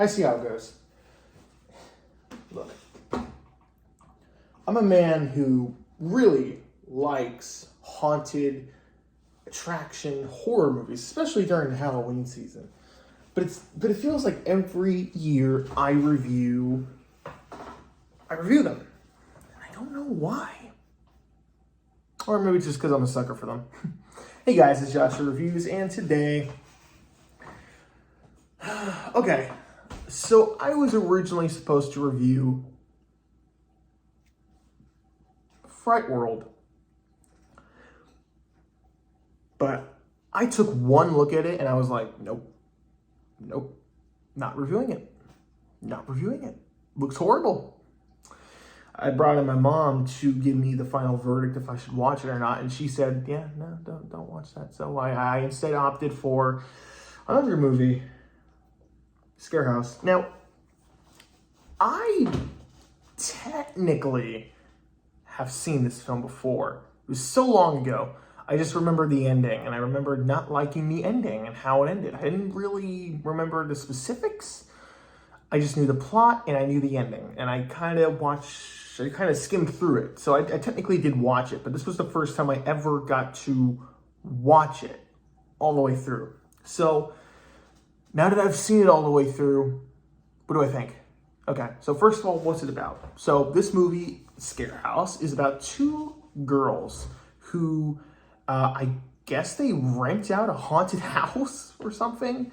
I see how it goes. Look, I'm a man who really likes haunted attraction horror movies, especially during the Halloween season. But it feels like every year I review them. And I don't know why. Or maybe it's just because I'm a sucker for them. Hey guys, it's Joshua Reviews, and today... Okay, so I was originally supposed to review Fright World. But I took one look at it and I was like, nope, not reviewing it. Looks horrible. I brought in my mom to give me the final verdict if I should watch it or not, and she said, yeah, no, don't watch that. So I instead opted for another movie, Scarehouse. Now, I technically have seen this film before. It was so long ago. I just remember the ending, and I remember not liking the ending and how it ended. I didn't really remember the specifics. I just knew the plot, and I knew the ending. And I kind of skimmed through it. So I technically did watch it, but this was the first time I ever got to watch it all the way through. So now that I've seen it all the way through, what do I think? Okay, so first of all, what's it about? So this movie, Scarehouse, is about two girls who... I guess they rent out a haunted house or something,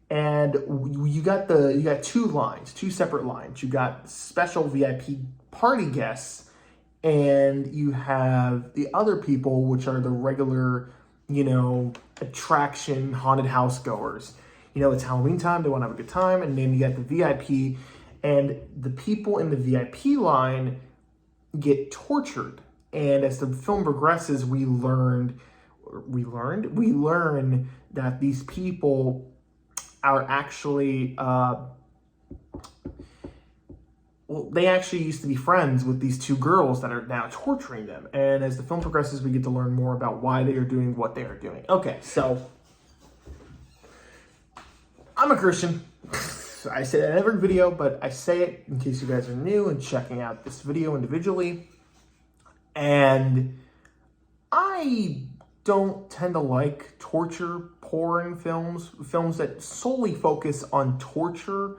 and you got two separate lines. You got special VIP party guests, and you have the other people, which are the regular, attraction haunted house goers. It's Halloween time; they want to have a good time, and then you got the VIP, and the people in the VIP line get tortured. And as the film progresses, we learn that these people are actually, they actually used to be friends with these two girls that are now torturing them. And as the film progresses, we get to learn more about why they are doing what they are doing. Okay, so I'm a Christian. I say that in every video, but I say it in case you guys are new and checking out this video individually. And I don't tend to like torture porn films that solely focus on torture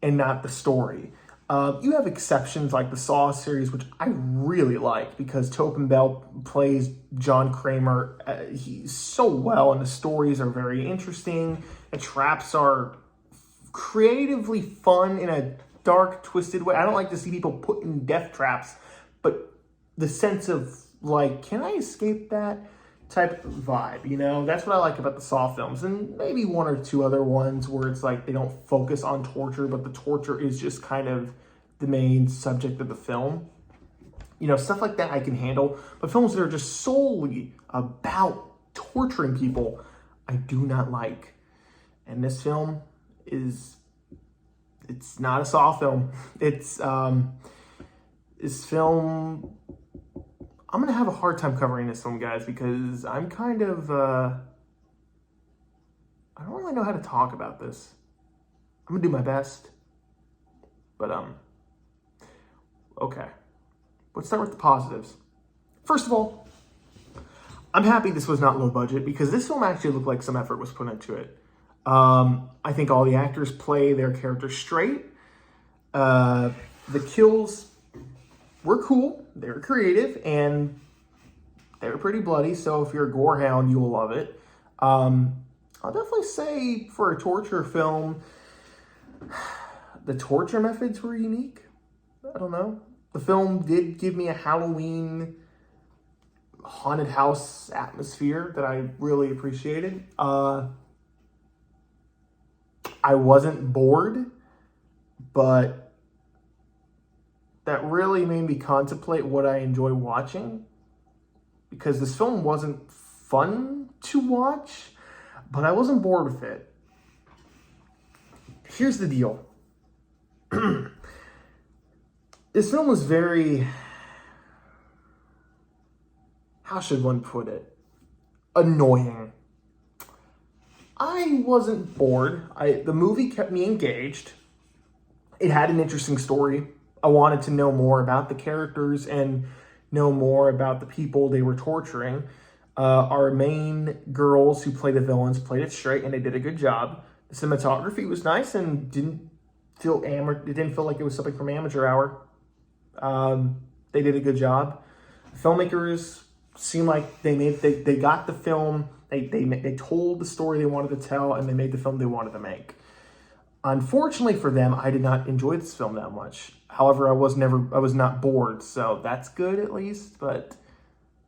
and not the story. You have exceptions like the Saw series, which I really like because Tobin Bell plays John Kramer. He's so well, and the stories are very interesting. The traps are creatively fun in a dark, twisted way. I don't like to see people put in death traps, but the sense of, like, can I escape that type of vibe, That's what I like about the Saw films, and maybe one or two other ones where it's like they don't focus on torture, but the torture is just kind of the main subject of the film. Stuff like that I can handle, but films that are just solely about torturing people, I do not like. And this film it's not a Saw film. It's, this film... I'm going to have a hard time covering this film, guys, because I'm kind of, I don't really know how to talk about this. I'm going to do my best. But, okay. Let's start with the positives. First of all, I'm happy this was not low budget because this film actually looked like some effort was put into it. I think all the actors play their characters straight. The kills were cool. They were creative, and they were pretty bloody, so if you're a gore hound, you will love it. I'll definitely say for a torture film, the torture methods were unique. I don't know. The film did give me a Halloween haunted house atmosphere that I really appreciated. I wasn't bored, but that really made me contemplate what I enjoy watching, because this film wasn't fun to watch, but I wasn't bored with it. Here's the deal. This film was very, how should one put it, annoying. I wasn't bored. The movie kept me engaged. It had an interesting story. I wanted to know more about the characters and know more about the people they were torturing. Our main girls who played the villains played it straight, and they did a good job. The cinematography was nice and didn't feel it didn't feel like it was something from Amateur Hour. They did a good job. Filmmakers seemed like they got the film. They told the story they wanted to tell, and they made the film they wanted to make. Unfortunately for them, I did not enjoy this film that much. However, I was not bored, so that's good at least. But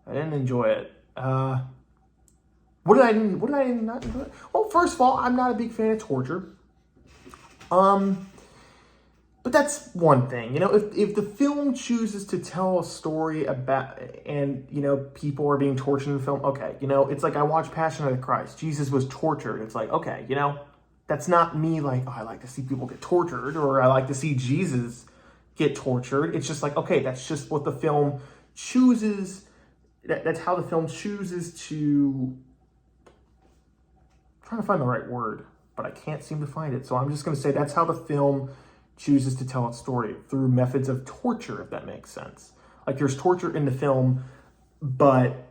I didn't enjoy it. What did I not enjoy? Well, first of all, I'm not a big fan of torture. But that's one thing, you know, if the film chooses to tell a story about, and, you know, people are being tortured in the film, okay, you know, it's like I watched Passion of the Christ. Jesus was tortured. It's like, okay, you know, that's not me like, oh, I like to see people get tortured, or I like to see Jesus get tortured. It's just like, okay, that's just what the film chooses. That's how the film chooses to, I'm trying to find the right word, but I can't seem to find it. So I'm just going to say that's how the film chooses to tell its story, through methods of torture, if that makes sense. Like, there's torture in the film, but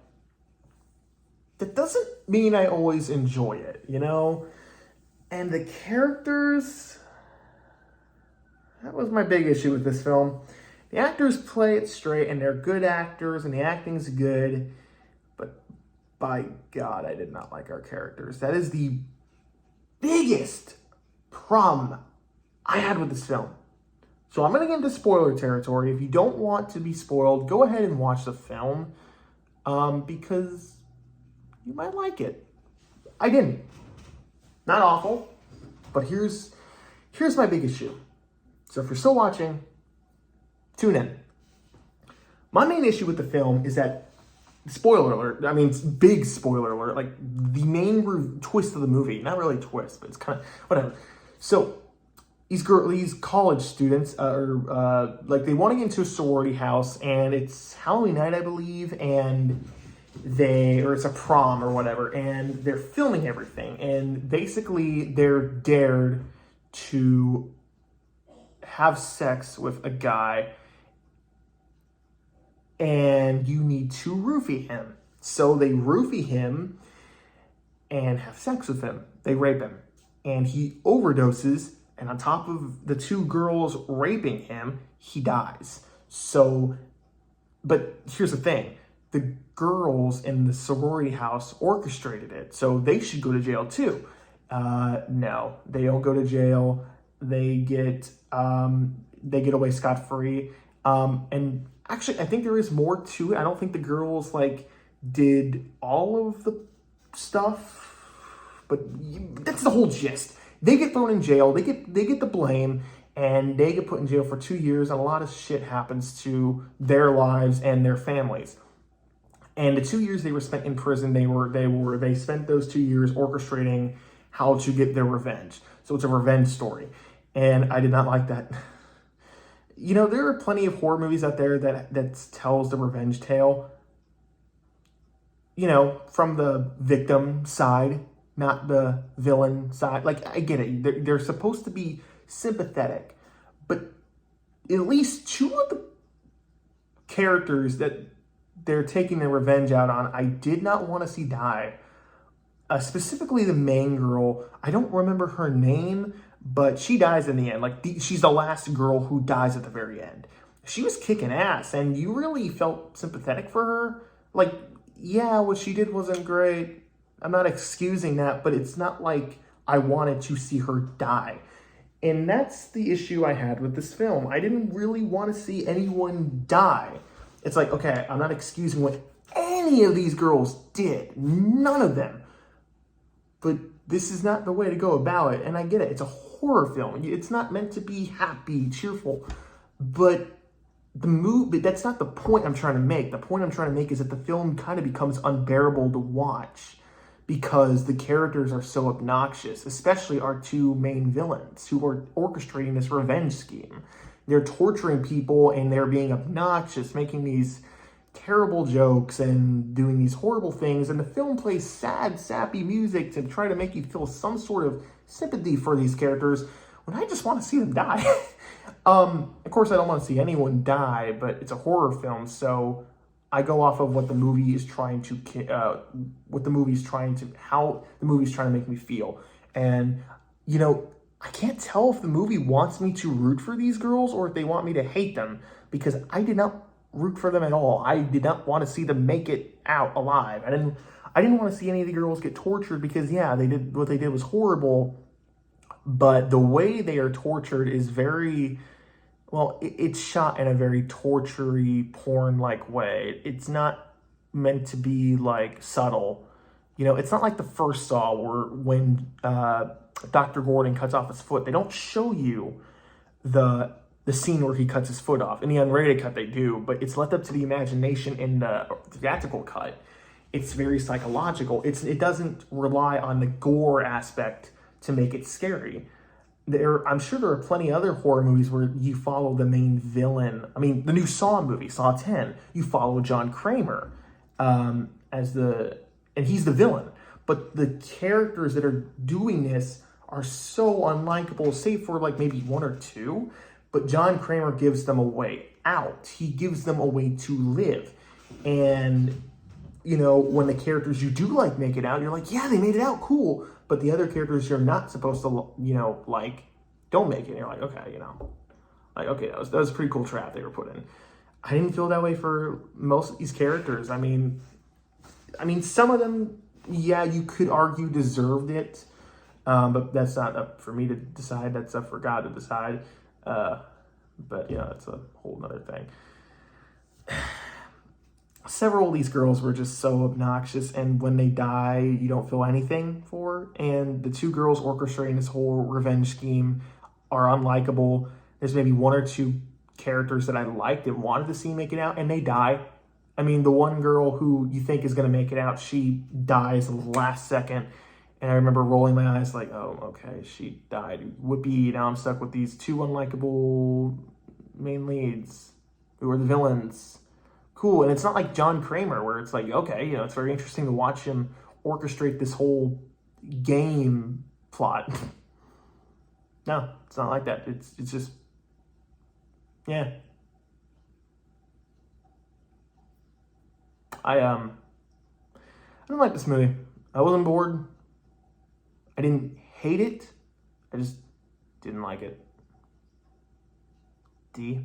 that doesn't mean I always enjoy it, you know? And the characters, that was my big issue with this film. The actors play it straight, and they're good actors, and the acting's good, but by God, I did not like our characters. That is the biggest problem I had with this film. So I'm going to get into spoiler territory. If you don't want to be spoiled, go ahead and watch the film, because you might like it. I didn't. Not awful, but here's my big issue. So if you're still watching, tune in. My main issue with the film is that, spoiler alert, I mean, it's big spoiler alert, like the main twist of the movie, not really a twist, but it's kind of, whatever. So these college students are like, they want to get into a sorority house, and it's Halloween night, I believe, and it's a prom or whatever, and they're filming everything, and basically they're dared to have sex with a guy, and you need to roofie him. So they roofie him and have sex with him. They rape him, and he overdoses. And on top of the two girls raping him, he dies. So, but here's the thing. The girls in the sorority house orchestrated it. So they should go to jail too. No, they don't go to jail. They get away scot-free. And actually, I think there is more to it. I don't think the girls, like, did all of the stuff. But that's the whole gist. They get thrown in jail, they get the blame, and they get put in jail for 2 years, and a lot of shit happens to their lives and their families. And the 2 years they were spent in prison, they spent those 2 years orchestrating how to get their revenge. So it's a revenge story. And I did not like that. You know, there are plenty of horror movies out there that tells the revenge tale, you know, from the victim side, not the villain side. Like, I get it. They're supposed to be sympathetic. But at least two of the characters that they're taking their revenge out on, I did not want to see die. Specifically the main girl. I don't remember her name, but she dies in the end. Like, she's the last girl who dies at the very end. She was kicking ass, and you really felt sympathetic for her. Like, yeah, what she did wasn't great. I'm not excusing that, but it's not like I wanted to see her die. And that's the issue I had with this film. I didn't really want to see anyone die. It's like, okay, I'm not excusing what any of these girls did. None of them. But this is not the way to go about it. And I get it. It's a horror film. It's not meant to be happy, cheerful. But that's not the point I'm trying to make. The point I'm trying to make is that the film kind of becomes unbearable to watch because the characters are so obnoxious, especially our two main villains who are orchestrating this revenge scheme. They're torturing people and they're being obnoxious, making these terrible jokes and doing these horrible things, and the film plays sad, sappy music to try to make you feel some sort of sympathy for these characters when I just want to see them die. Of course, I don't want to see anyone die, but it's a horror film, so I go off of what the movie is trying to, how the movie's trying to make me feel. And, you know, I can't tell if the movie wants me to root for these girls or if they want me to hate them, because I did not root for them at all. I did not want to see them make it out alive. I didn't want to see any of the girls get tortured, because yeah, what they did was horrible, but the way they are tortured is very, well, it's shot in a very torture-y, porn-like way. It's not meant to be like subtle. You know, it's not like the first Saw where when Dr. Gordon cuts off his foot, they don't show you the scene where he cuts his foot off. In the unrated cut, they do, but it's left up to the imagination in the theatrical cut. It's very psychological. It doesn't rely on the gore aspect to make it scary. I'm sure there are plenty of other horror movies where you follow the main villain. I mean, the new Saw movie, Saw 10, you follow John Kramer and he's the villain. But the characters that are doing this are so unlikable, save for like maybe one or two. But John Kramer gives them a way out. He gives them a way to live. And, you know, when the characters you do like make it out, you're like, yeah, they made it out, cool. But the other characters you're not supposed to, you know, like, don't make it. And you're like, okay, you know, like, okay, that was a pretty cool trap they were put in. I didn't feel that way for most of these characters. I mean, some of them, yeah, you could argue deserved it. But that's not up for me to decide. That's up for God to decide. But, you know, that's a whole nother thing. Several of these girls were just so obnoxious, and when they die, you don't feel anything for. And the two girls orchestrating this whole revenge scheme are unlikable. There's maybe one or two characters that I liked and wanted to see make it out, and they die. I mean, the one girl who you think is going to make it out, she dies in the last second. And I remember rolling my eyes like, oh, okay, she died. Whoopee, now I'm stuck with these two unlikable main leads who are the villains. Cool. And it's not like John Kramer where it's like, okay, you know, it's very interesting to watch him orchestrate this whole game plot. No, it's not like that. It's just, yeah. I don't like this movie. I wasn't bored. I didn't hate it. I just didn't like it. D.